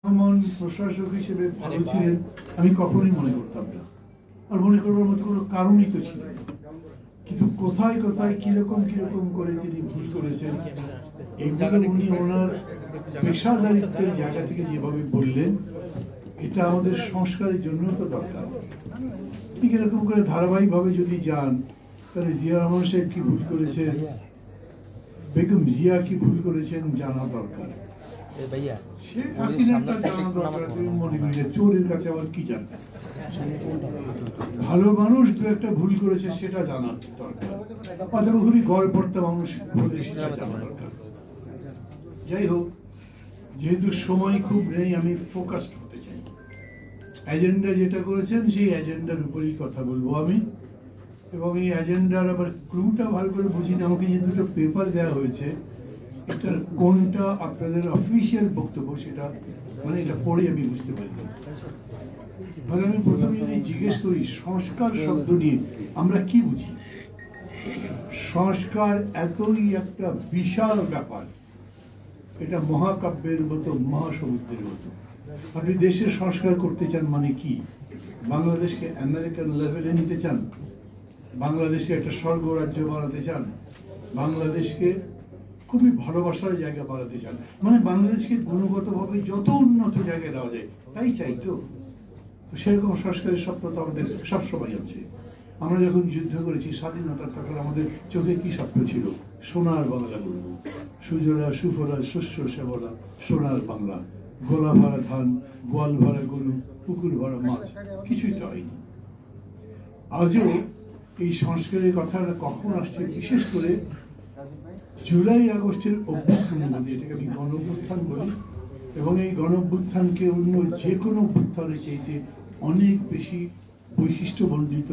এমন প্রশাসক হিসেবে ভালো ছিলেন আমি কখনোই মনে করতাম না, আর মনে করবার মতো কোনো কারণই তো ছিল না। কিন্তু কোথায় কোথায় কিরকম করে তিনি ভুল করেছেন এইগুলো উনি ওনার পেশাদারিত্বের জায়গা থেকে যেভাবে বললেন, এটা আমাদের সংস্কারের জন্য তো দরকার। ঠিক এরকম করে ধারাবাহিকভাবে যদি যান, তাহলে জিয়া রহমান সাহেব কি ভুল করেছেন, বেগম জিয়া কি ভুল করেছেন জানা দরকার। চোরের কাছে আবার কি জানবে, ভালো মানুষ দু একটা ভুল করেছে সেটা জানার দরকার, অথবা খুবই গড়পড়তা মানুষ হলে সেটা জানা দরকার। যাই হোক, যেহেতু সময় খুব নেই, আমি ফোকাসড হতে চাই। এজেন্ডা যেটা করেছেন সেই এজেন্ডার উপরেই কথা বলবো আমি, এবং এই এজেন্ডার আবার ক্লুটা ভালো করে বুঝি না। আমাকে যে দুটো পেপার দেওয়া হয়েছে, এটার কোনটা আপনাদের অফিসিয়াল বক্তব্য সেটা মানে এটা পড়ে আমি বুঝতে পারি না। মানে আমি প্রথমে যদি জিজ্ঞেস করি সংস্কার শব্দ নিয়ে আমরা কি বুঝি। সংস্কার এতই একটা বিশাল ব্যাপার, এটা মহাকাব্যের মতো, মহাসমুদ্রের মতো। আপনি দেশের সংস্কার করতে চান মানে কি? বাংলাদেশকে আমেরিকান লেভেলে নিতে চান? বাংলাদেশকে একটা স্বর্গ রাজ্য বানাতে চান? বাংলাদেশকে খুবই ভালোবাসার জায়গা বানাতে চান? মানে বাংলাদেশকে গুণগতভাবে যত উন্নত জায়গায় দেওয়া যায় তাই চাই তো। সেরকম সংস্কারের স্বপ্ন তো আমাদের সবসময় আছে। আমরা যখন যুদ্ধ করেছি, স্বাধীনতা তখন আমাদের চোখে কি স্বপ্ন ছিল? সোনার বাংলা বলব, সুজলা সুফলা শস্য শ্যামলা সোনার বাংলা, গোলা ভরা ধান, গোয়াল ভরা গরু, পুকুর ভরা মাছ, কিছুই তো হয়নি। আজও এই সংস্কারের কথাটা কখন আসছে? বিশেষ করে জুলাই আগস্টের অভ্যুত্থান বলি, এটাকে আমি গণঅভ্যুত্থান বলি, এবং এই গণঅভ্যুত্থানকে অন্য যে কোনো অভ্যুত্থানের চাইতে অনেক বেশি বৈশিষ্ট্যমণ্ডিত